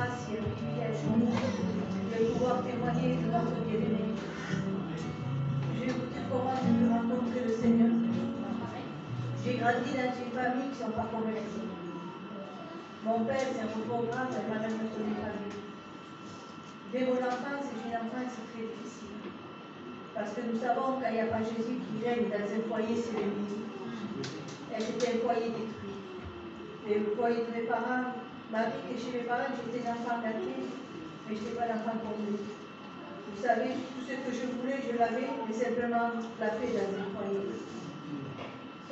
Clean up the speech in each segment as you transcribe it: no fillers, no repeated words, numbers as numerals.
grâce et un privilège de pouvoir témoigner de notre bien-aimé. Je vais vous dire comment j'ai rencontré le Seigneur. J'ai grandi dans une famille qui ne sont pas convertis. Mon père, c'est un photographe, ma mère ne connaît pas Dieu. Dès mon enfance, c'est une enfance très difficile. Parce que nous savons qu'il n'y a pas Jésus qui règne dans un foyer, c'est l'ennemi. Et c'était un foyer détruit. Et le foyer de mes parents, malgré que chez mes parents, j'étais un enfant gâté, mais je n'étais pas l'enfant comblé. Vous savez, tout ce que je voulais, je l'avais, mais simplement la paix dans un foyer.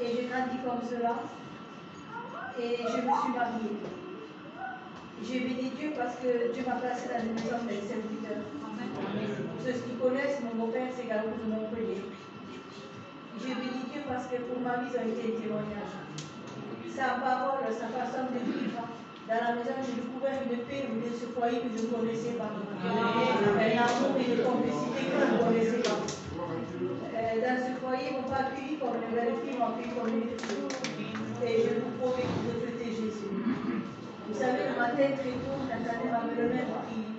Et j'ai grandi comme cela, et je me suis mariée. J'ai béni Dieu parce que Dieu m'a placé dans une maison d'un serviteur. Pour ceux qui connaissent, mon beau-père, c'est Galou de Montpellier. J'ai béni Dieu parce que pour ma vie, ça a été un témoignage. Sa parole, sa façon de vivre. Dans la maison, j'ai découvert une paix au milieu de ce foyer que je ne connaissais pas. Un amour et une complicité que je ne connaissais pas. Dans ce foyer, ils ne m'ont pas accueilli comme une belle fille, ils m'ont accueilli comme une fille. Et je vous promets de refléter Jésus. Vous savez, le matin très tôt, j'entendais ma belle-mère prier.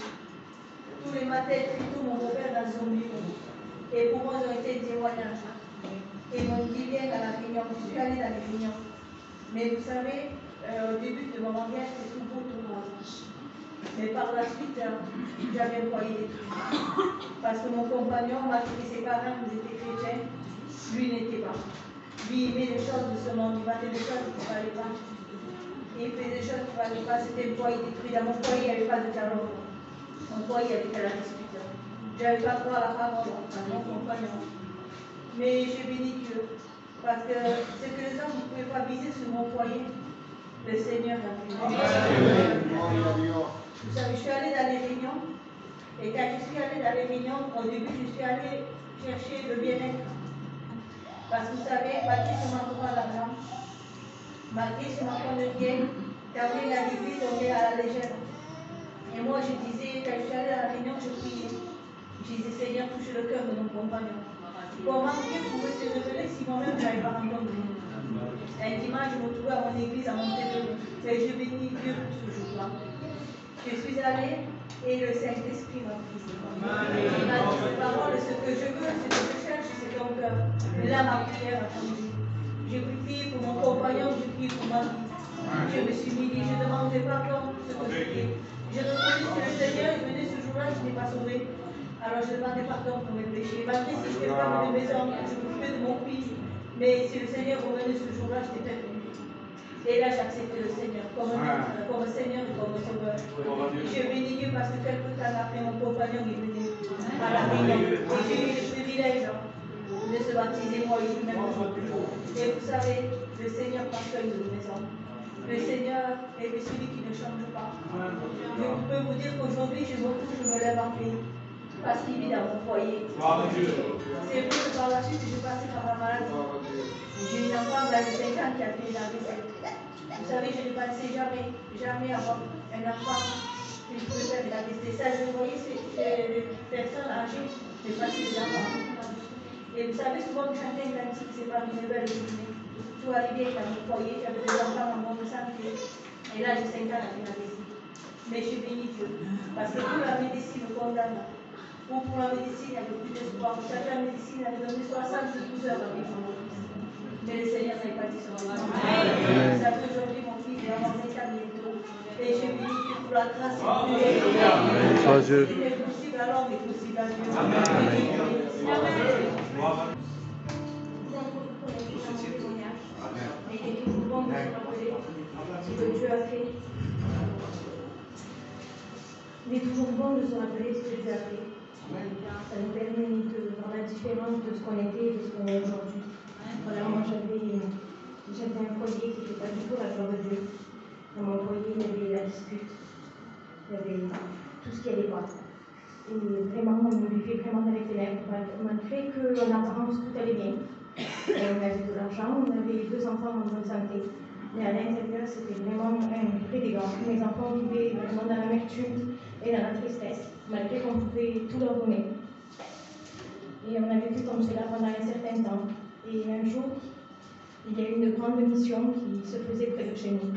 Tous les matins très tôt, mon beau-père dans son bureau. Et pour moi, ils ont été un témoignage. Et ils m'ont dit, viens à la réunion. Je suis allée dans les réunions. Mais vous savez, au début de mon mariage, c'était tout beau, tout rose. Mais par la suite, j'avais un foyer détruit. Parce que mon compagnon, malgré que ses parents nous étaient chrétiens, lui n'était pas. Lui, il aimait les choses de ce monde, il vendait des choses qui ne valaient pas. Et il faisait des choses qui ne valaient pas, c'était un foyer détruit. Dans mon foyer, il n'y avait pas de dialogue. Mon foyer, il y avait de la dispute. Je n'avais pas droit à la parole à mon compagnon. Mais j'ai béni Dieu. Parce que ce que les hommes ne pouvaient pas viser sur mon foyer, le Seigneur a fait. Vous savez, je suis allée dans les réunions. Et quand je suis allée dans les réunions, au début, je suis allée chercher le bien-être. Parce que vous savez, malgré ce manque pas l'argent, malgré ce manque de bien, quand on est dans l'église, on est à la légère. Et moi, je disais, quand je suis allée à la réunion, je priais. Je disais, Seigneur, touche le cœur de mon compagnon. Comment Dieu pouvait se révéler si moi-même je n'avais pas rencontré? Un dimanche, je me trouvais à mon église à Montpellier. Et je bénis Dieu pour ce jour-là. Je suis allée et le Saint-Esprit m'a pris. Il m'a dit cette parole, ce que je veux, ce que je cherche, c'est ton cœur. Et là, ma prière a changé. J'ai prié pour mon compagnon, j'ai prié pour ma vie. Je me suis dit, je demandais pardon pour ce que je fais. Je reconnais que le Seigneur est venu ce jour-là, je n'ai pas sauvé. Alors je demandais pardon pour mes péchés. Malgré si je n'étais pas de maison, je m'occupais de mon fils. Mais si le Seigneur revenait ce jour-là, je n'étais pas venu. Et là, j'ai accepté le Seigneur comme Seigneur et comme Sauveur. Je bénis Dieu parce que quelque temps après, mon compagnon est venu à la réunion. Et j'ai eu le privilège de se baptiser moi lui-même aujourd'hui. Et vous savez, le Seigneur pasteur de nos maisons. Le Seigneur est celui qui ne change pas. Je peux vous dire qu'aujourd'hui, je me lève en paix. Parce qu'il vit dans mon foyer. C'est vrai que par la suite, je suis passée par la maladie. J'ai une enfant de 5 ans qui a fait la vaisselle. Vous savez, je ne pensais jamais avoir un enfant qui pouvait faire de la vaisselle. Ça, je voyais ces personnes âgées de passer des enfants. Et vous savez, souvent, je chantais un cantique, c'est pas une belle journée. Tout arrivait dans mon foyer, j'avais des enfants en bonne santé. Et là, j'ai 5 ans à faire la vaisselle. Mais je bénis Dieu. Parce que toute la médecine me condamne. Pour la médecine, il n'y avait plus d'espoir. Vous savez, la médecine avait donné 72 heures à vivre mon fils. Mais le Seigneur n'avait pas dit son nom. Vous savez, aujourd'hui, mon fils est avancé à bientôt. Et je bénis Dieu pour la grâce. Dieu. Il est possible à l'homme et possible à Dieu. Et il est toujours bon de se rappeler ce que Dieu a fait. Il est toujours bon de se rappeler ce que Dieu a fait. Ça nous permet de voir la différence de ce qu'on était et de ce qu'on est aujourd'hui. Voilà, moi j'avais un foyer qui n'était pas du tout la gloire de Dieu. Dans mon foyer, il y avait la dispute, il y avait tout ce qui allait pas. Et vraiment, on vivait vraiment dans les ténèbres, malgré qu'en apparence tout allait bien. Et on avait de l'argent, on avait 2 enfants en bonne santé. Mais à l'intérieur, c'était vraiment un vrai dégât. Mes enfants vivaient vraiment dans l'amertume et dans la tristesse, malgré qu'on pouvait tout leur donner. Et on a vécu comme cela pendant un certain temps. Et un jour, il y a eu une grande mission qui se faisait près de chez nous.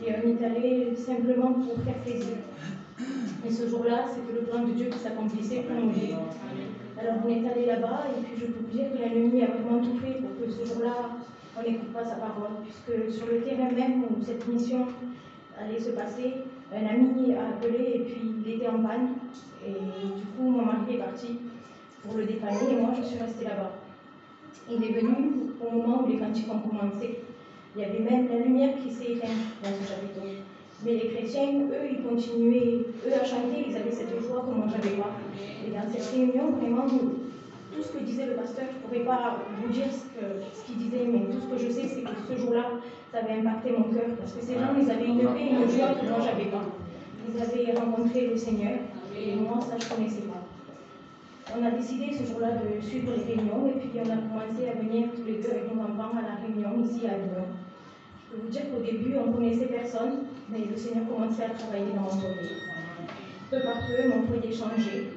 Et on est allé simplement pour faire plaisir. Et ce jour-là, c'était le plan de Dieu qui s'accomplissait pour nous aider. Alors on est allé là-bas et puis je peux vous dire que l'ennemi a vraiment tout fait pour que ce jour-là, on n'écoute pas sa parole. Puisque sur le terrain même où cette mission allait se passer, un ami a appelé et puis il était en panne. Et du coup, mon mari est parti pour le dépanner et moi, je suis restée là-bas. Il est venu au moment où les cantiques ont commencé. Il y avait même la lumière qui s'est éteinte dans ce chapiteau. Mais les chrétiens, eux, ils continuaient, eux, à chanter, ils avaient cette joie que moi, j'avais pas. Et dans cette réunion, vraiment, tout ce que disait le pasteur, je ne pourrais pas vous dire ce qu'il disait, mais tout ce que je sais, c'est que ce jour-là, ça avait impacté mon cœur. Parce que ces gens, ils avaient une paix, une joie que moi, j'avais pas. Ils avaient rencontré le Seigneur, et moi, ça, je ne connaissais pas. On a décidé ce jour-là de suivre les réunions et puis on a commencé à venir tous les deux avec nos enfants à la réunion ici à Lyon. Je peux vous dire qu'au début, on ne connaissait personne, mais le Seigneur commençait à travailler dans mon foyer. Peu par peu, mon foyer changeait.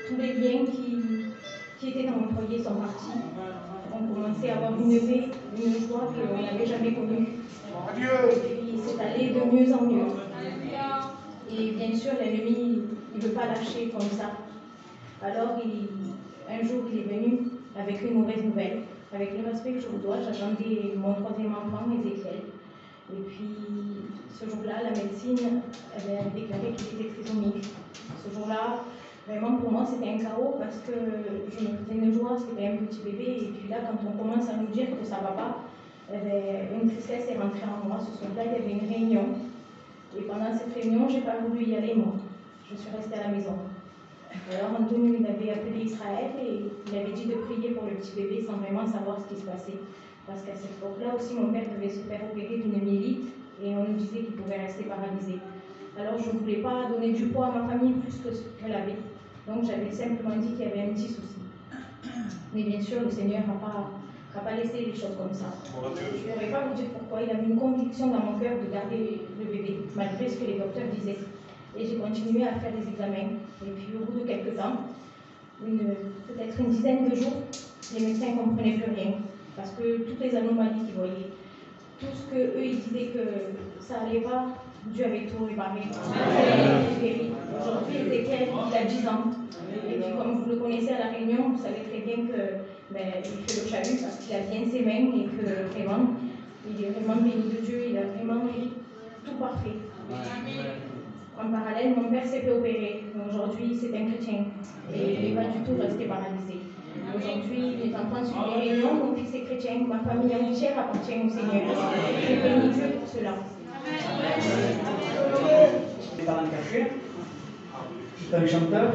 Tous les liens qui étaient dans mon foyer sont partis. On commençait à avoir une paix, une joie qu'on n'avait jamais connue. Et puis c'est allé de mieux en mieux. Et bien sûr, l'ennemi, il ne veut pas lâcher comme ça. Alors, un jour, il est venu avec une mauvaise nouvelle. Avec le respect que je vous dois, j'attendais mon troisième enfant, Ézéchiel. Et puis, ce jour-là, la médecine avait déclaré qu'il était trisomique. Ce jour-là, vraiment, pour moi, c'était un chaos parce que je me faisais une joie, c'était un petit bébé. Et puis là, quand on commence à nous dire que ça ne va pas, une tristesse est rentrée en moi. Ce soir-là, il y avait une réunion. Et pendant cette réunion, je n'ai pas voulu y aller, moi. Je suis restée à la maison. Alors Antonio, il avait appelé Israël et il avait dit de prier pour le petit bébé sans vraiment savoir ce qui se passait. Parce qu'à cette époque-là aussi, mon père devait se faire opérer d'une myélite et on nous disait qu'il pouvait rester paralysé. Alors je ne voulais pas donner du poids à ma famille plus que ce qu'elle avait. Donc j'avais simplement dit qu'il y avait un petit souci. Mais bien sûr, le Seigneur n'a pas laissé les choses comme ça. Je ne pourrais pas vous dire pourquoi. Il a mis une conviction dans mon cœur de garder le bébé, malgré ce que les docteurs disaient. Et j'ai continué à faire des examens. Et puis au bout de quelques temps, peut-être une dizaine de jours, les médecins ne comprenaient plus rien. Parce que toutes les anomalies qu'ils voyaient, tout ce qu'eux ils disaient que ça n'allait pas, Dieu avait tout réparé. Aujourd'hui, Ézéchiel, il a 10 ans. Et puis comme vous le connaissez à la réunion, vous savez très bien qu'il fait le chalut parce qu'il a bien ses mains et que vraiment, il est vraiment béni de Dieu, il a vraiment tout parfait. En parallèle, mon père s'est fait opérer. Aujourd'hui, c'est un chrétien et il n'est pas du tout resté paralysé. Aujourd'hui, il est en train de suivre les réunions, mon fils est chrétien, ma famille entière appartient au Seigneur. Je bénis Dieu pour cela. Les talents cachés, je suis un chanteur.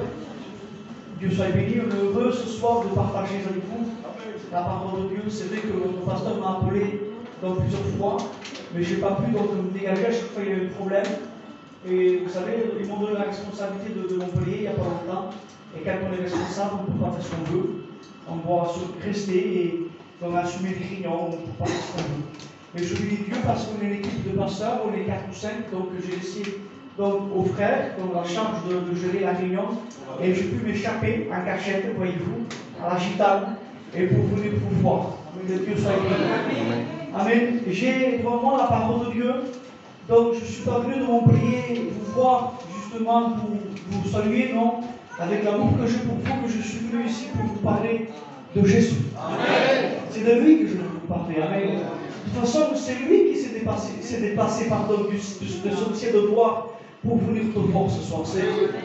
Dieu soit béni, on est heureux ce soir de partager avec vous la parole de Dieu. C'est vrai que mon pasteur m'a appelé donc plusieurs fois, mais je n'ai pas pu donc me dégager à chaque fois il y a eu un problème. Et vous savez, ils m'ont donné la responsabilité de Montpellier il n'y a pas longtemps. Et quand on est responsable, on ne peut pas faire ce qu'on veut. On doit rester et on assumer les réunions, on ne peut pas faire ce qu'on veut. Mais je bénis Dieu parce qu'on est une équipe de pasteurs, on est 4 ou 5, donc j'ai laissé donc, aux frères la charge de gérer la réunion. Et j'ai pu m'échapper en cachette, voyez-vous, à la gitane, et pour venir vous voir. Que Dieu soit béni. Amen. J'ai devant moi la parole de Dieu. Donc je suis pas venu de Montpellier vous voir justement pour vous saluer, non, avec l'amour que j'ai pour vous, que je suis venu ici pour vous parler de Jésus. C'est de lui que je veux vous parler. Amen. De toute façon, c'est lui qui s'est déplacé de son ciel de gloire pour venir te voir ce soir.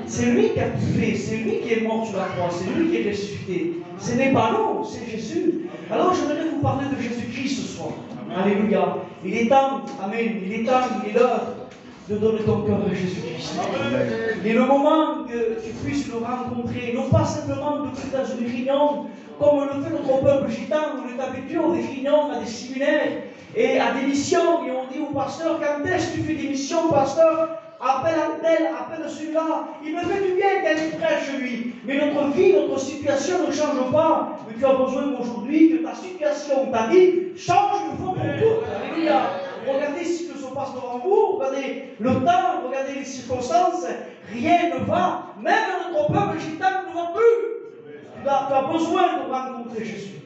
C'est lui qui a tout fait, c'est lui qui est mort sur la croix, c'est lui qui est ressuscité. Ce n'est pas nous, c'est Jésus. Alors j'aimerais vous parler de Jésus-Christ ce soir. Alléluia. Il est temps, amen, il est temps, il est l'heure de donner ton cœur à Jésus-Christ. Et le moment que tu puisses le rencontrer, non pas simplement de venir dans une réunion, comme le fait notre peuple gitan, où on est habitué aux réunions, à des séminaires et à des missions, et on dit au pasteur, quand est-ce que tu fais des missions, pasteur? Appelle un tel, appelle celui-là. Il me fait du bien d'aller prêcher lui. Mais notre vie, notre situation ne change pas. Mais tu as besoin aujourd'hui que ta situation, ta vie, change une fois pour toutes. Alléluia. Regardez ce que se passe devant vous. Regardez le temps, regardez les circonstances. Rien ne va. Même notre peuple gitan ne va plus. Tu as besoin de rencontrer Jésus.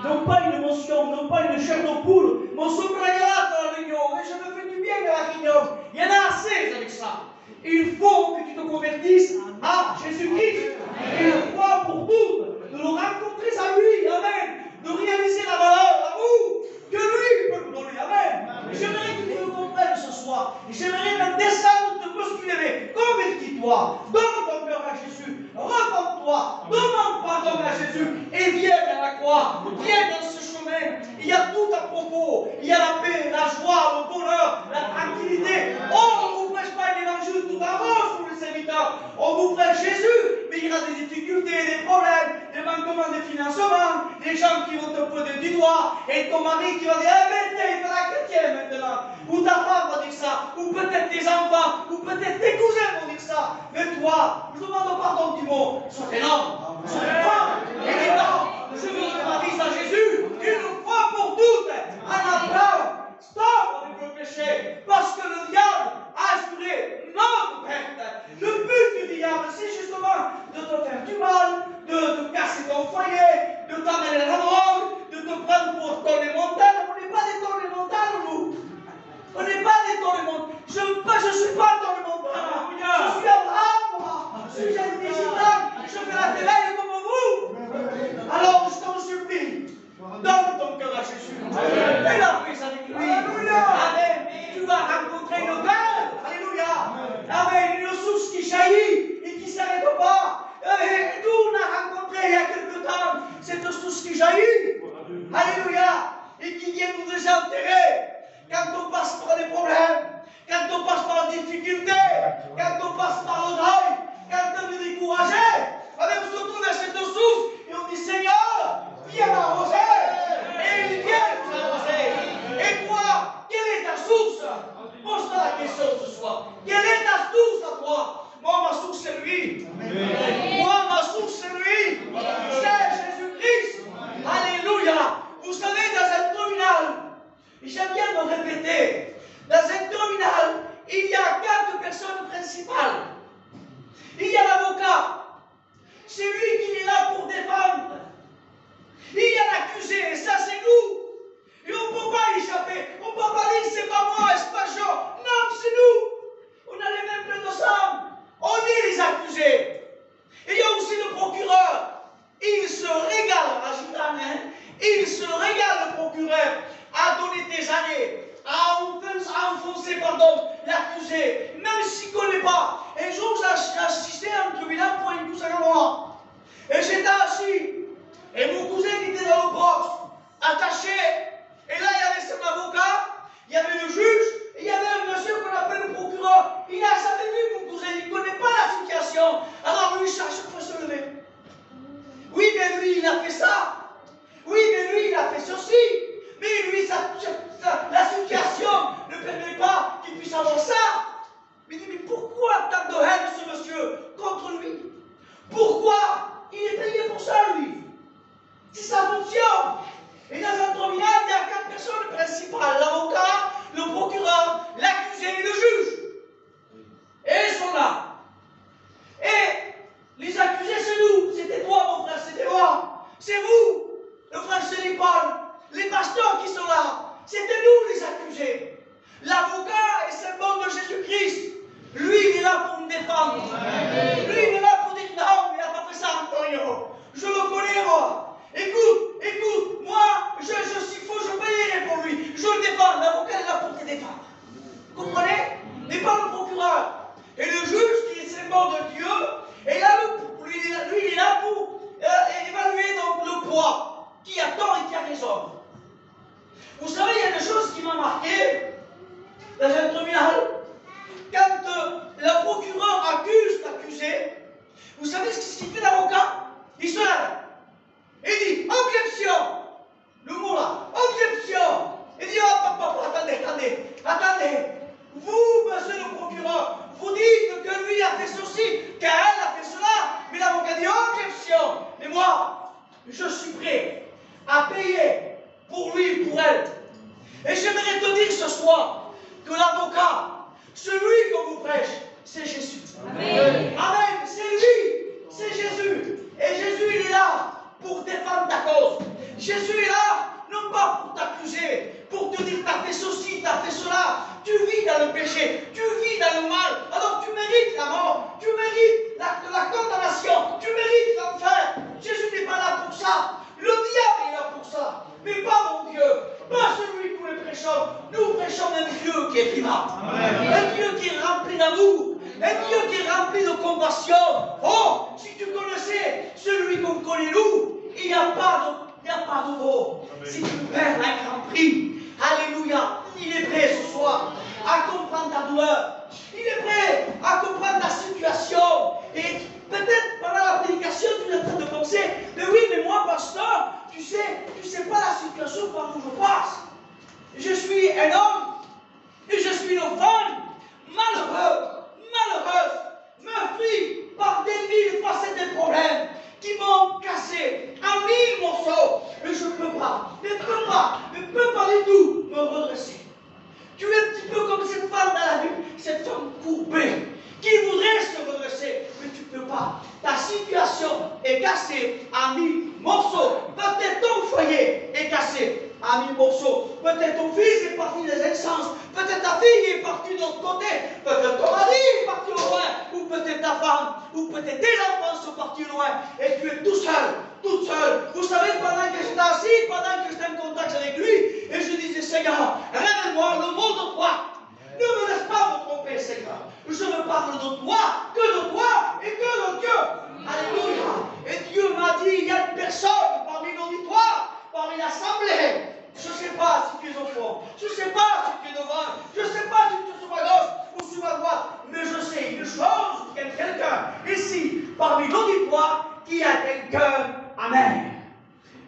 Non pas une émotion, non pas une chair de poule. Mon sobrayat dans la réunion, et je me fais du bien à la réunion. Il y en a assez avec ça. Il faut que tu te convertisses à Jésus-Christ. Une fois pour toutes, de le rencontrer à lui. Amen. De réaliser la valeur, l'amour que lui peut nous donner. Amen. J'aimerais que tu le comprennes ce soir. Et j'aimerais même descendre te bousculer. Convertis-toi. Donne ton cœur à Jésus. Repends-toi. Demande pardon à Jésus. Et viens à la croix. Viens dans ce chemin. Il y a tout à propos. Il y a la paix, la joie, le bonheur, la tranquillité. Oh, on ne vous prêche pas un évangile tout en rose pour les serviteurs. On vous prêche Jésus. Mais il y a des difficultés, des problèmes, des manquements de financement, des gens qui vont te pointer du doigt, et ton mari qui va dire, eh ben, il fait la chrétienne maintenant. Ou ta femme va dire ça, ou peut-être tes enfants, ou peut-être tes cousins vont dire ça. Mais toi, je demande pardon du mot, sois un homme, sois une femme, et maintenant, je veux que ma vie à Jésus, une fois pour toutes, en apprendre. Stop avec le péché, parce que le diable a assuré notre perte. Le but du diable, c'est justement de te faire du mal, de te casser ton foyer, de t'amener la drogue, de te prendre pour Tony Montana. On n'est pas des Tony Montana, nous. On n'est pas des Tony Montana. Je ne suis pas Tony Montana. Je suis Abraham, moi. Je suis un digital. Je fais la télé comme vous. Alors, je t'en supplie, donne ton cœur à Jésus. Et la paix avec lui. Amen. Tu vas rencontrer le cœur. Alléluia. Amen. Une source qui jaillit et qui ne s'arrête pas. Et nous, on a rencontré il y a quelque temps cette source qui jaillit. Alléluia. Et qui vient nous désaltérer quand on passe par des problèmes, quand on passe par la difficulté, quand on passe par le deuil, quand on est découragé. Amen. On se retrouve à cette source et on dit, Seigneur, viens m'arroser. Et il vient nous arroser. Et toi, quelle est ta source? Pose-toi la question ce soir. Quelle est ta source à toi? Moi, ma source, c'est lui. Amen. Moi, ma source, c'est lui. C'est Jésus-Christ. Alléluia. Vous savez, dans un terminal, j'aime bien me répéter, dans un terminal, il y a 4 personnes principales. Il y a l'avocat. C'est lui qui est là pour défendre. Il y a l'accusé, et ça c'est nous. Et on ne peut pas échapper. On ne peut pas dire c'est pas moi, c'est pas Jean. Non, c'est nous. On a les mêmes pleins de sang. On est les accusés. Et il y a aussi le procureur. Il se régale, il se régale le procureur à donner des années, à enfoncer l'accusé, même s'il ne connaît pas. Un jour, j'ai assisté à un tribunal pour une cousin à moi. Et j'étais assis. Et mon cousin était dans le box, attaché. Et là, il y avait son avocat, il y avait le juge, et il y avait un monsieur qu'on appelle le procureur. Il n'a jamais vu mon cousin, il ne connaît pas la situation. Alors lui, chaque fois se lever. Oui, mais lui, il a fait ça. Oui, mais lui, il a fait ceci. Mais lui, la situation ne permet pas qu'il puisse avoir ça. Mais il dit, mais pourquoi tant de haine, ce monsieur, contre lui? Pourquoi? Il est payé pour ça, lui. C'est sa fonction. Et dans un tribunal, il y a 4 personnes principales. L'avocat, le procureur, l'accusé et le juge. Et ils sont là. Et les accusés, c'est nous. C'était toi, mon frère, c'était moi. C'est vous, le frère Célipol, les pasteurs qui sont là. C'était nous, les accusés. L'avocat est symbole de Jésus-Christ. Lui, il est là pour me défendre. Lui, il est là pour dire non, il n'a pas fait ça, Antonio. Je le connais, moi. Écoute, moi, s'il faut, je payerai pour lui. Je le défends. L'avocat est là pour te défendre. Vous comprenez? N'est pas le procureur. Et le juge, qui est symbole de Dieu, est là, lui, il est là pour évaluer donc le poids. Qui a tort et qui a raison. Vous savez, il y a des choses qui m'ont marqué dans un tribunal. Quand le procureur accuse l'accusé, vous savez ce qu'il fait l'avocat? Il se lève. Il dit, objection. Le mot là, objection. Il dit, oh, attendez. Vous, monsieur le procureur, vous dites que lui a fait ceci, qu'elle a fait cela, mais l'avocat dit, objection. Et moi, je suis prêt à payer pour lui, pour elle. Et j'aimerais te dire ce soir que l'avocat, celui qu'on vous prêche, c'est Jésus. Amen. Amen. C'est lui, c'est Jésus. Et Jésus, il est là pour défendre ta cause. Jésus Un Dieu qui est rempli de compassion. Oh, si tu connaissais celui qu'on connaît nous, il n'y a pas de mots. Si tu perds un grand prix, alléluia, il est prêt ce soir à comprendre ta douleur. Il est prêt à comprendre ta situation. Et peut-être pendant la prédication, tu es en train de penser, mais oui, mais moi, pasteur, tu sais pas la situation par où je passe. Je suis un homme et je suis une femme malheureuse, meurtrie par des mille facettes de problèmes qui m'ont cassé en 1000 morceaux. Et je ne peux pas du tout me redresser. Tu es un petit peu comme cette femme dans la Bible, cette femme courbée, qui voudrait se redresser, mais tu ne peux pas. Ta situation est cassée en 1000 morceaux. Peut-être ton foyer est cassé en 1000 morceaux. Peut-être ton fils est parti des essences. Peut-être ta fille est partie de l'autre côté. Peut-être ton mari est parti au loin. Ou peut-être ta femme. Ou peut-être tes enfants sont partis loin. Et tu es tout seul. Toute seule. Vous savez, pendant que j'étais assis, pendant que j'étais en contact avec lui, et je disais, Seigneur, révèle-moi le mot de toi. Ne me laisse pas me tromper, Seigneur. Je ne parle de toi, que de toi et que de Dieu. Alléluia. Et Dieu m'a dit, il y a une personne parmi l'auditoire, parmi l'assemblée. Je ne sais pas si tu es au fond. Je ne sais pas si tu es devant. Je ne sais pas si tu es sur ma gauche ou sur ma droite. Mais je sais une chose, qu'il y a quelqu'un ici, parmi l'auditoire, qui a un cœur amer.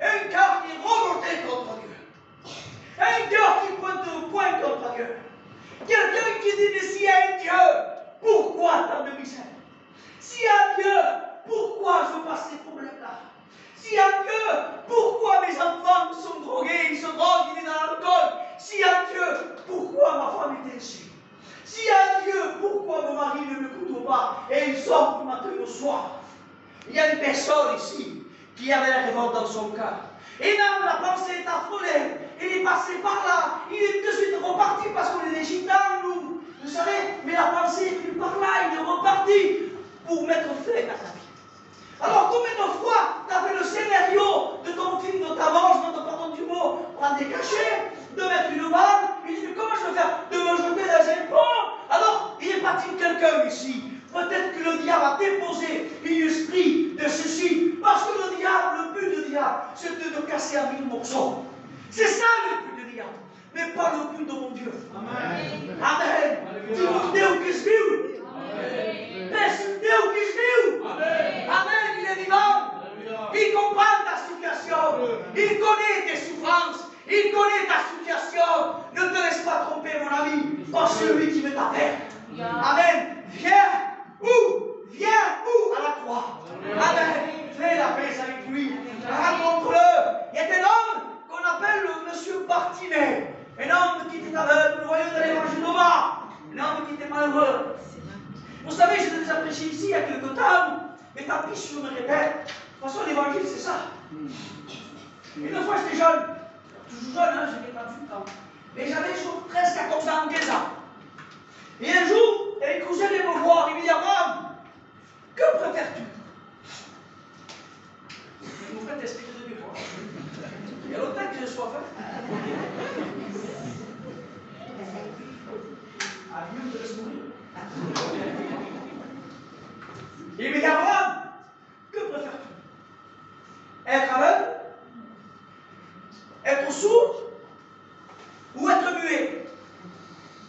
Un cœur qui est remonté contre Dieu. Un cœur qui pointe le poing contre Dieu. Quelqu'un qui dit, mais s'il y a un Dieu, pourquoi tant de misère? S'il y a un Dieu, pourquoi je passe ces problèmes-là? S'il y a un Dieu, pourquoi mes enfants sont drogués, ils se droguent, ils sont dans l'alcool? S'il y a un Dieu, pourquoi ma femme est ainsi? S'il y a un Dieu, pourquoi mon mari ne m'écoute pas et il sort du matin au soir? Il y a une personne ici qui avait la révolte dans son cœur. Et là, la pensée est affolée. Il est passé par là. Il est de suite reparti parce qu'on est des gitans, nous. Vous savez, mais la pensée est plus par là. Il est reparti pour mettre fin à sa vie. Alors, combien de fois tu as fait le scénario de ton film, de ta mort, je ne te pardonne du mot, prendre des cachets, de mettre une balle, il dit, mais comment je vais faire? De me jeter dans un pont? Alors, il est parti quelqu'un ici. Peut-être que le diable a déposé un esprit de ceci, parce que le diable, le but du diable, c'est de te casser en 1000 morceaux. C'est ça le but du diable, mais pas le but de mon Dieu. Amen. Amen. Dis-moi, Dieu qui se vive. Dieu qui se vive. Amen. Il est vivant. Il comprend ta situation. Il connaît tes souffrances. Il connaît ta situation. Ne te laisse pas tromper, mon ami, par celui qui veut ta paix. Amen. Viens où? À la croix. Amen. Fais la paix avec lui. Rencontre-le. Il y a un homme qu'on appelle le monsieur Bartimée. Un homme qui était aveugle, nous voyons dans l'évangile de Marc. Un homme qui était malheureux. Vous savez, je les ai prêché ici il y a quelque temps, mais tant pis si je me répète. De toute façon, l'évangile, c'est ça. Une fois, j'étais jeune. Toujours jeune, hein, j'avais 38 ans. Mais j'avais 13-14 ans, 15 ans. Et un jour, un cousin vient me voir, il me dit, Abraham, que préfères-tu? Il me fait l'esprit de Dieu. Il y a longtemps que je sois fait. Ah, Dieu te laisse mourir. Il me dit, Abraham, que préfères-tu? Être aveugle? Être sourd? Ou être muet?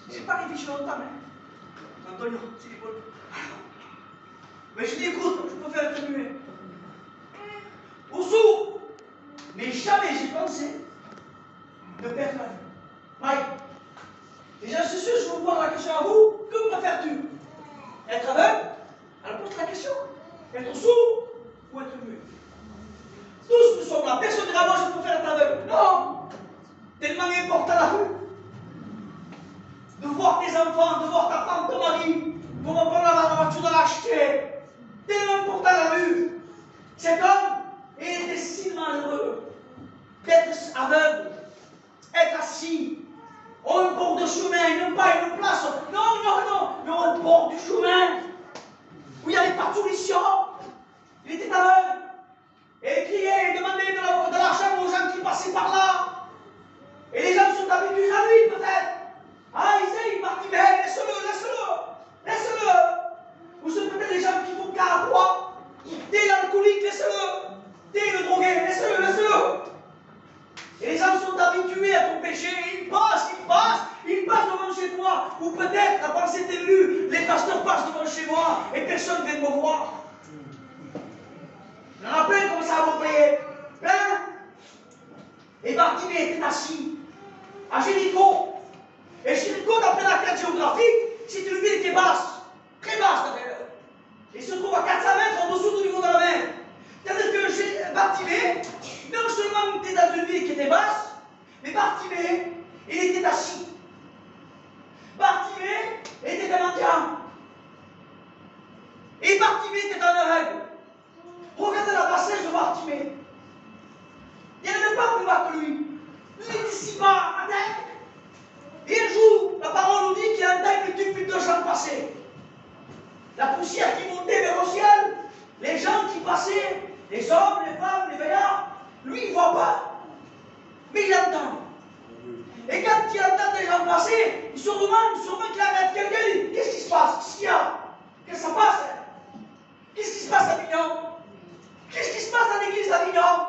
C'est pas réfléchi longtemps, hein? Antonio, c'est les bol. Mais je dis, écoute, je préfère être muet. Ou sourd. Mais jamais j'ai pensé de perdre la vue. Mike. Et je suis sûr, je vous pose la question à vous, que préfères-tu? Être aveugle? Alors pose la question. Être sourd ou être muet? Tous nous sommes là. Personne ne dira, moi je préfère être aveugle. Non! Tellement important la vue. De voir tes enfants, de voir ta femme, ton mari, comment prendre la voiture de l'acheter. Tellement important la vue. Cet homme était si malheureux d'être aveugle, être assis au bord du chemin, non pas une place, non, mais au bord du chemin, où il n'y avait pas de solution. Il était aveugle. Et il criait, il demandait de l'argent aux gens qui passaient par là. Et les gens sont habitués à lui, peut-être. Ah, il sait, il est parti, mais laisse-le. sont habitués à ton péché. Ils passent devant chez toi. Ou peut-être, avant cet élu, les pasteurs passent devant chez moi et personne ne vient me voir. Je me rappelle comment ça a payé. Hein? Et Bartimée était assis à Jéricho. Et Jéricho, d'après la carte géographique, c'est une ville qui est basse. Très basse d'ailleurs. Il se trouve à 400 mètres en dessous du niveau de la mer. C'est-à-dire que Bartimée, non seulement il était dans une ville qui était basse, mais Bartimée, il était assis. Bartimée était un mendiant. Et Bartimée était un aveugle. Regardez la passage de Bartimée. Il n'y avait pas plus bas que lui. Il était si bas à terre. Et un jour, la parole nous dit qu'il a entendu depuis 2 ans passé. La poussière qui montait vers le ciel, les gens qui passaient, les hommes, les femmes, les veillards, lui il ne voit pas, mais il entend. Et quand il entend des gens passer, il se demande, sûrement qu'il arrête quelqu'un, il dit, qu'est-ce qui se passe? Qu'est-ce qu'il y a? Qu'est-ce que ça passe? Qu'est-ce qui se passe à Avignon? Qu'est-ce qui se passe dans l'église d'Avignon?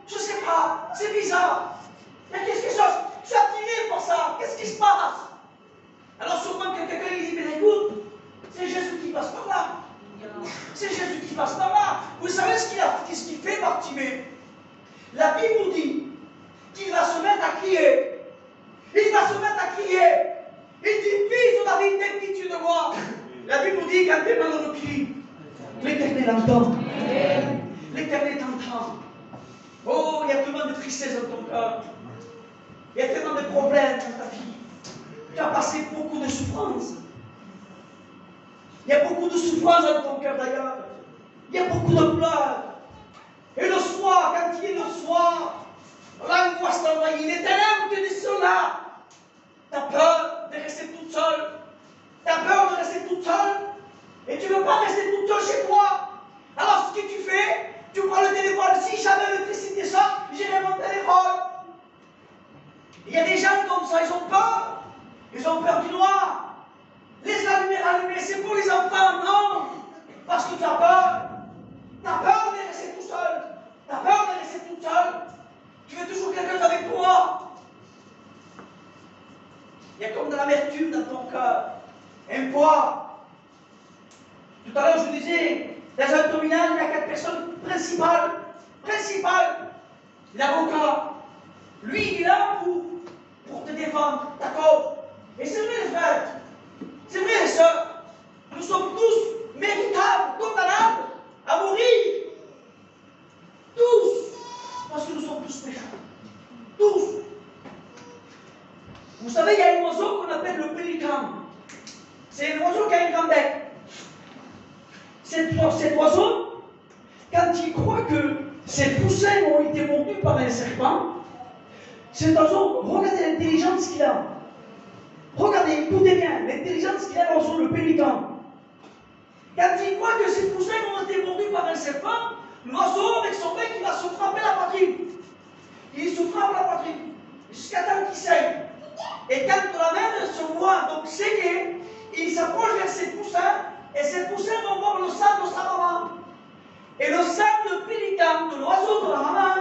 Je ne sais pas, c'est bizarre. Mais qu'est-ce que ça? Je suis attiré par ça, qu'est-ce qui se passe? Alors sûrement que quelqu'un lui dit, mais écoute, c'est Jésus qui passe par là. C'est Jésus qui passe par là. Vous savez ce qu'il fait, Bartimée? La Bible nous dit qu'il va se mettre à crier. Il va se mettre à crier. Il dit, fils de David, aie pitié de moi. La Bible nous dit qu'un démon le crie. L'Éternel entend. L'Éternel t'entend. Oh, il y a tellement de tristesse dans ton cœur. Il y a tellement de problèmes dans ta vie. Tu as passé beaucoup de souffrances. Il y a beaucoup de souffrance dans ton cœur d'ailleurs. Il y a beaucoup de pleurs. Et le soir, quand il est le soir, l'angoisse t'envahit. Il est ténèbres, tu es seul là. Tu as peur de rester toute seule. Tu as peur de rester toute seule. Et tu ne veux pas rester toute seule chez toi. Alors ce que tu fais, tu prends le téléphone. Si jamais l'électricité sort, j'irai mon téléphone. Il y a des gens comme ça, ils ont peur. Ils ont peur du noir. Laisse la lumière allumée, c'est pour les enfants, non. Parce que tu as peur. Tu as peur de rester tout seul. Tu as peur de rester toute seule. Tu veux toujours quelqu'un avec toi. Il y a comme de l'amertume dans ton cœur. Un poids. Tout à l'heure, je vous disais, dans un terminal, il y a 4 personnes principales. L'avocat. Lui, il est là pour te défendre, ta cause. Et c'est vrai, les frères. C'est vrai, les sœurs. Nous sommes tous méritables, condamnables à mourir. Tous. Parce que nous sommes tous pécheurs. Tous. Vous savez, il y a un oiseau qu'on appelle le pélican. C'est un oiseau qui a un grand bec. Cet oiseau, quand il croit que ses poussins ont été mordus par un serpent, cet oiseau, regardez l'intelligence qu'il a. Regardez, écoutez bien, l'intelligence qu'il a l'oiseau, le pélican. Quand il croit que ses poussins ont été mordus par un serpent, l'oiseau, avec son bec, il va se frapper la poitrine. Il se frappe la poitrine, jusqu'à temps qu'il saigne. Et quand la mère se voit donc saigner, il s'approche vers ses poussins, et ses poussins vont voir le sang de sa maman. Et le sang de pélican, de l'oiseau de la maman,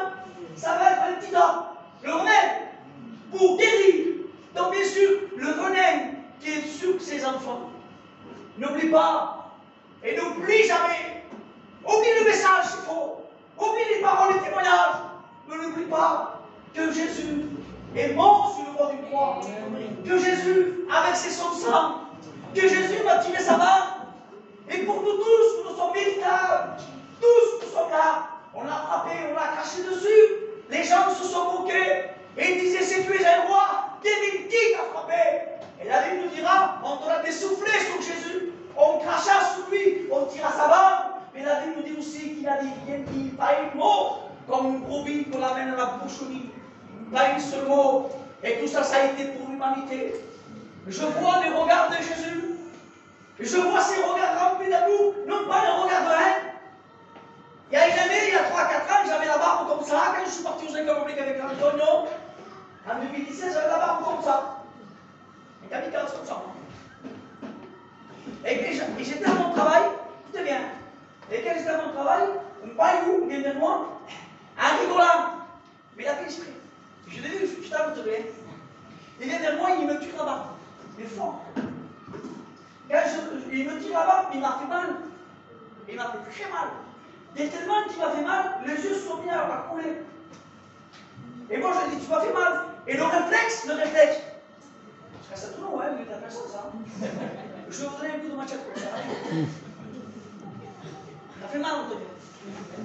ça va être un antidote, le remède, pour guérir. Donc bien sûr, le venin qui est sur ses enfants. N'oublie pas, et n'oublie jamais. Oublie le message s'il faut. Oublie les paroles, les témoignages. Mais n'oublie pas que Jésus est mort sur le bord d'une croix. Que Jésus a versé son sang. Que Jésus m'a tiré sa main. Et pour nous tous, nous sommes méritables. Tous, nous sommes là. On l'a frappé, on l'a craché dessus. Les gens se sont moqués. Et ils disaient, si tu es un roi, qui t'a frappé? Et la Bible nous dira, on t'aura dessoufflé sur Jésus. On cracha sur lui, on tira sa barbe. Mais la Bible nous dit aussi qu'il a dit rien dit, pas un mot, comme une brebis qu'on amène à la boucherie. Pas un seul mot. Et tout ça, ça a été pour l'humanité. Je vois les regards de Jésus. Je vois ces regards remplis d'amour, non pas les regards de haine. Il y a une année, il y a 3-4 ans, j'avais la barbe comme ça. Quand je suis parti aux écoles publiques avec Antonio, en 2017, j'avais la barbe comme ça. Et kamikaze comme ça. Et j'étais à mon travail, écoutez bien. Et quand j'étais à mon travail, un paillou vient vers moi, en rigolant. Mais il a fait exprès. Je l'ai vu, Il m'a fait très mal. Et tellement qu'il m'a fait mal, les yeux se sont mis à couler. Et moi, je lui ai dit, tu m'as fait mal. Et le réflexe, parce que c'est tout long, hein, il y a personne, ça. Je vais vous donner un coup de machette comme ça. Ça fait mal, Antonio.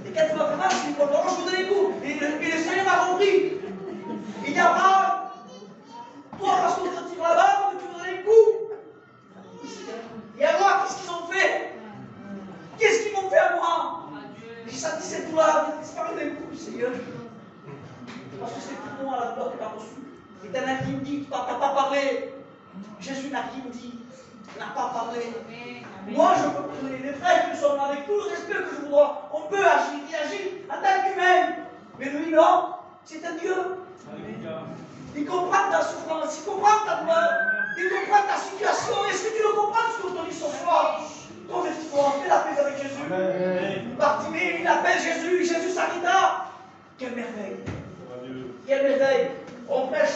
Et quand il m'a fait mal, je lui ai dit, bon, je vous donne un coup. Et le Seigneur m'a compris. Il dit, Abraham, toi, parce qu'on te tire là-bas, tu me donnes un coup. Et alors, qu'est-ce qu'ils ont fait? Qu'est-ce qu'ils m'ont fait à moi? J'ai senti cette douleur, j'ai disparu d'un coup, Seigneur. Parce que c'est tout moi la douleur que tu as reçue. Et t'en as qui me dit, tu n'as pas parlé. Jésus n'a qui me dit, tu n'as pas parlé. Moi, je peux, les frères qui sont avec tout le respect que je vous dois, on peut agir, il agit en tant qu'humain. Mais lui, non, c'est un Dieu. Il comprend ta souffrance, il comprend ta douleur, il comprend ta situation. Est-ce que tu le comprends ce qu'on te dit ce soir? Convertis-toi, fais la paix avec Jésus. Bartimée, il appelle Jésus, Jésus s'arrêta. Quelle merveille! Quelle merveille! On prêche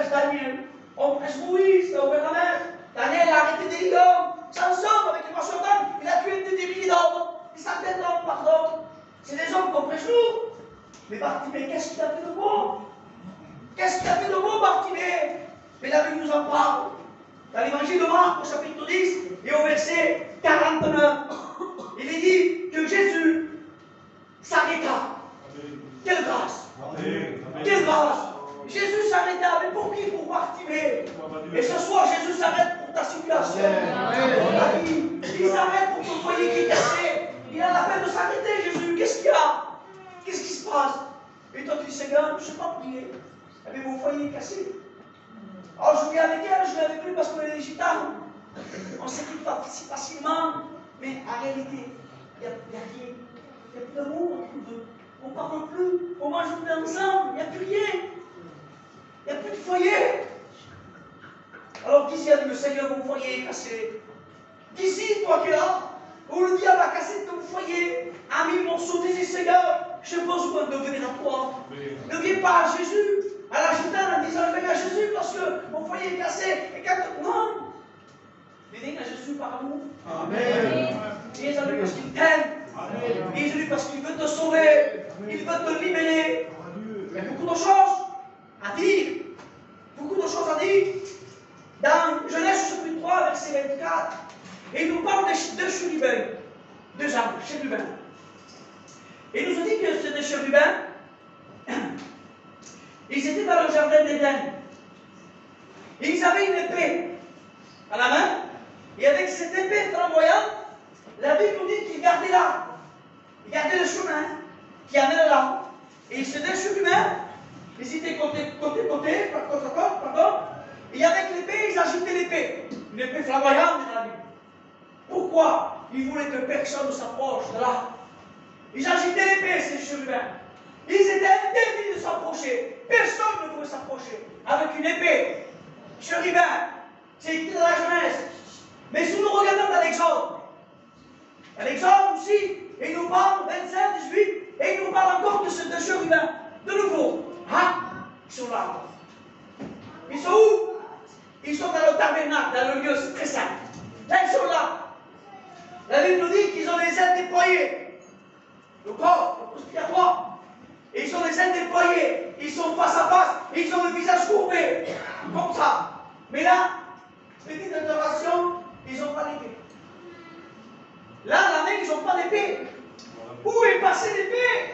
Daniel, on prêche Moïse, qui a ouvert la mer. Daniel a arrêté des lions. Samson, avec les marcheurs d'âme, il a tué des milliers d'hommes, des centaines d'hommes, pardon. C'est des hommes qu'on prêche nous. Mais Bartimée, qu'est-ce qu'il a fait de beau? Qu'est-ce qu'il a fait de beau, Bartimée? Mais la Bible nous en parle. Dans l'évangile de Marc, au chapitre 10, et au verset 49, il est dit que Jésus s'arrêta. Quelle grâce! Quelle grâce! Jésus s'arrêta, mais pour qui? Pour Bartimée. Et ce soir, Jésus s'arrête pour ta situation, pour ta vie. Il s'arrête pour ton foyer qui est cassé. Il a la peine de s'arrêter, Jésus. Qu'est-ce qu'il y a? Qu'est-ce qui se passe? Et toi, tu dis, Seigneur, je ne sais pas prier. Mais mon foyer est cassé. Alors, je viens avec elle, je viens avec lui parce qu'on est des gitanes. On s'équipe pas si facilement. Mais en réalité, il n'y a rien. Il n'y a plus d'amour entre nous. On ne parle plus, on mange plus ensemble, il n'y a plus rien. Il n'y a plus de foyer. Alors qui s'est dit, le Seigneur, mon foyer est cassé? D'ici, toi qui es là, où le diable a cassé ton foyer, a mis mon morceau, dis Seigneur, j'ai besoin de venir à toi. Ne viens pas à Jésus, à la gitane en disant, je viens à Jésus parce que mon foyer est cassé. Et quand non, viens à Jésus par amour. Amen. Viens à lui parce qu'il t'aime. Viens à lui parce qu'il veut te sauver. Il veut te libérer. Il y a beaucoup de choses à dire. Beaucoup de choses à dire. Dans Genèse chapitre 3, verset 24, et il nous parle de deux chérubins. Deux arbres, chérubins. Et il nous a dit que ces deux chérubins, ils étaient dans le jardin d'Éden. Et ils avaient une épée à la main. Et avec cette épée flamboyante, la Bible nous dit qu'ils gardaient là. Ils gardaient le chemin qui amène là. Et ces deux chérubins, ils étaient côté, pardon. Et avec l'épée, ils agitaient l'épée. Une épée flamboyante dans la Bible. Pourquoi? Ils voulaient que personne ne s'approche de là. Ils agitaient l'épée, ces chérubins. Ils étaient interdits de s'approcher. Personne ne pouvait s'approcher avec une épée. Chérubin, c'est écrit dans la Genèse. Mais si nous regardons dans l'Exode aussi, et il nous parle, 25, 18, et il nous parle encore de ces deux chérubins. De nouveau, hein? Ils sont là. Ils sont où? Ils sont dans le tabernacle, dans le lieu très saint. Là, ils sont là. La Bible nous dit qu'ils ont les ailes déployées. Le corps, le respiratoire. Et ils ont les ailes déployées. Ils sont face à face. Ils ont le visage courbé. Comme ça. Mais là, petite intervention, ils n'ont pas d'épée. Là, la main, ils n'ont pas d'épée. Où est passée l'épée?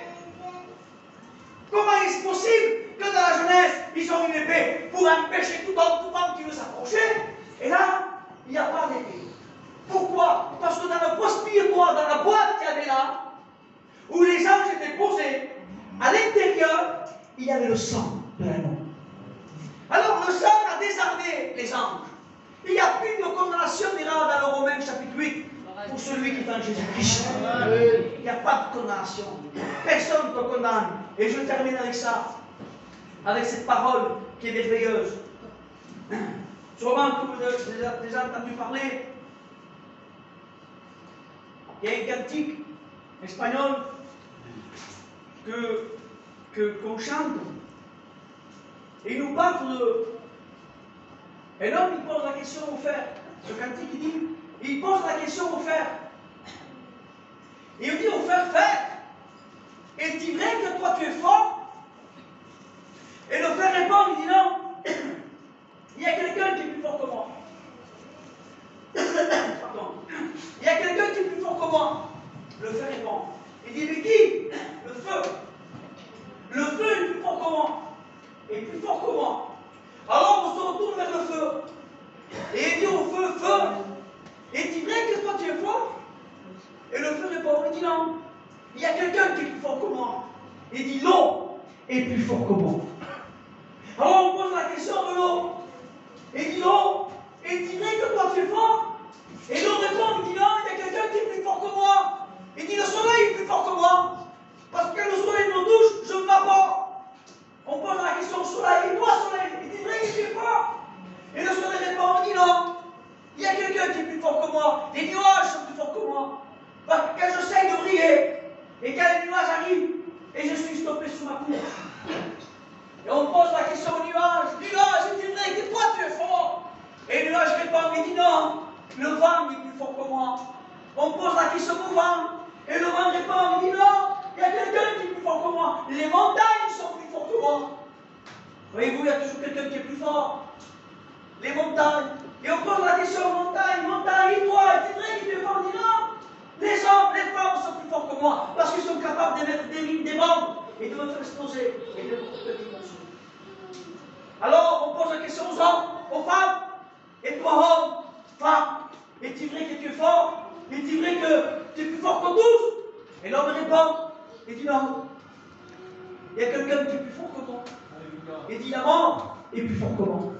Comment est-ce possible que dans la Genèse, ils ont une épée pour empêcher tout homme qui veut s'approcher? Et là, il n'y a pas d'épée. Pourquoi? Parce que dans le poste spirituel, dans la boîte qu'il y avait là, où les anges étaient posés, à l'intérieur, il y avait le sang de l'agneau. Alors le sang a désarmé les anges. Il n'y a plus de condamnation, dira dans le Romains chapitre 8, pour celui qui est en Jésus-Christ. Il n'y a pas de condamnation. Personne ne te condamne. Et je termine avec ça, avec cette parole qui est merveilleuse. Sûrement que vous avez déjà entendu parler. Il y a un cantique espagnol qu'on chante. Et il nous parle de. Un homme, il pose la question au frère. Ce cantique, il dit, il pose la question au frère. Et il dit au fer, est-il vrai que toi tu es fort? Et le fer répond, il dit non, il y a quelqu'un qui est plus fort que moi. Pardon. Il y a quelqu'un qui est plus fort que moi. Le fer répond. Il dit, mais qui? Le feu. Le feu est plus fort que moi. Et plus fort que moi. Alors on se retourne vers le feu. Et il dit au feu, feu, est-il vrai que toi tu es fort? Et le feu répond, il dit non, il y a quelqu'un qui est plus fort que moi. Il dit l'eau est plus fort que moi. Alors on pose la question de l'eau. Il dit l'eau, est-il vrai que toi tu es fort? Et l'eau répond, il dit non, il y a quelqu'un qui est plus fort que moi. Il dit le soleil est plus fort que moi. Parce que le soleil me touche, je ne bats pas. On pose la question au soleil, et toi soleil, est-il vrai que tu es fort? Et le soleil répond, il dit non, il y a quelqu'un qui est plus fort que moi. Les nuages sont plus forts que moi. Parce que quand j'essaye de briller, et quand les nuages arrivent, et je suis stoppé sous ma cour. Et on pose la question au nuage, est-il vrai que toi tu es fort? Et le nuage répond, il dit non, le vent est plus fort que moi. On pose la question au vent, et le vent répond, il dit non, il y a quelqu'un qui est plus fort que moi. Les montagnes sont plus fortes que moi. Voyez-vous, il y a toujours quelqu'un qui est plus fort. Les montagnes. Et on pose la question aux montagnes, montagne, et toi, est-il vrai qu'il est fort? Il dit non. Les hommes, les femmes sont plus forts que moi, parce qu'ils sont capables de mettre des bombes et de me faire exploser et de me faire des morceaux. Alors, on pose la question aux hommes, aux femmes, et toi, homme, femme, est-il vrai que tu es fort? Est-il vrai que tu es plus fort que tous? Et l'homme répond, il dit non. Il y a quelqu'un qui est plus fort que moi. Il dit la mort est plus fort que moi.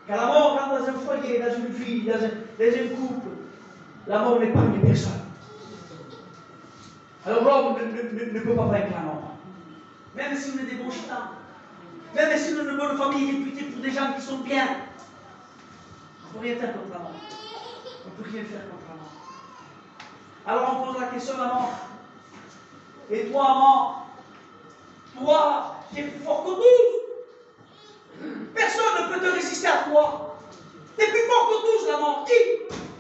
Car la mort rentre dans un foyer, dans une vie, dans un couple. La mort n'épargne personne. Alors l'homme ne peut pas vaincre la mort. Même si on est des bons chitans, même si on est une bonne famille réputée pour des gens qui sont bien, on ne peut rien faire contre la mort. On ne peut rien faire contre la mort. Alors on pose la question à la mort. Et toi, mort, toi qui es plus fort que tous, personne ne peut te résister à toi. Tu es plus fort que tous, la mort. Qui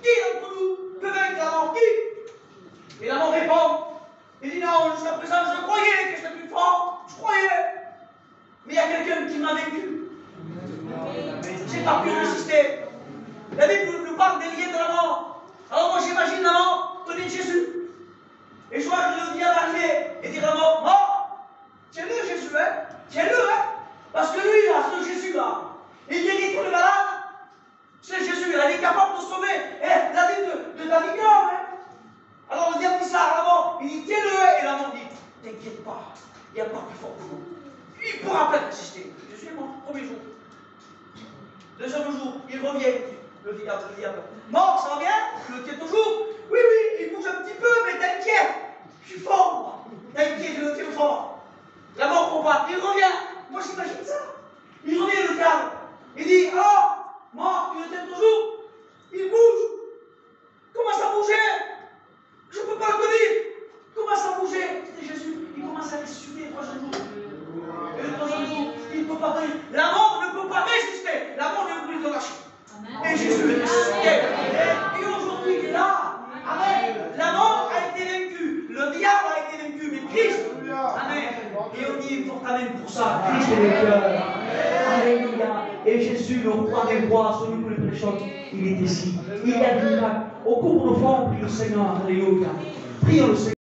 d'entre nous peut vaincre la mort? Qui? Et la mort répond. Il dit non, jusqu'à présent, je croyais que j'étais plus fort. Je croyais. Mais il y a quelqu'un qui m'a vaincu. J'ai pas pu résister. La Bible nous parle des liens de la mort. Alors moi j'imagine la mort tenir Jésus. Et je vois le diable arriver et dire à la mort, mort, tiens-le Jésus, hein? Tiens-le, hein? Parce que lui, là, ce Jésus-là, il guérit tous les malades. C'est Jésus, il est capable de sauver la vie de David, hein? Alors le diable dit ça à la mort, il dit tiens-le, et la mort dit, t'inquiète pas, il n'y a pas plus fort que vous. Il ne pourra pas résister. Jésus est mort, premier jour. Deuxième jour, il revient, le diable. Mort, ça va bien? Je le tiens toujours? Oui, il bouge un petit peu, mais t'inquiète, je suis fort, moi. T'inquiète, je le tiens fort. La mort combat, il revient. Moi j'imagine ça. Il revient le diable. Il dit, oh, mort, tu le tiens toujours? Il bouge. Commence à bouger. Je ne peux pas le tenir. Commence à bouger. C'était Jésus. Il commence à ressusciter le troisième jour. Et le troisième jour, il ne peut pas tenir. La mort ne peut pas résister. La mort ne peut pas le lâcher. Et Jésus est ressuscité. Et aujourd'hui, il est là. Amen. La mort a été vaincue. Le diable a été vaincu. Mais Christ. Amen. Et on dit une forte amen pour ça. Christ est vainqueur. Alléluia. Et Jésus, le roi des rois, celui que nous prêchons, il est ici. Il y a du miracle. Au cours de nos formes, prie le Seigneur. Alléluia. Prions le Seigneur.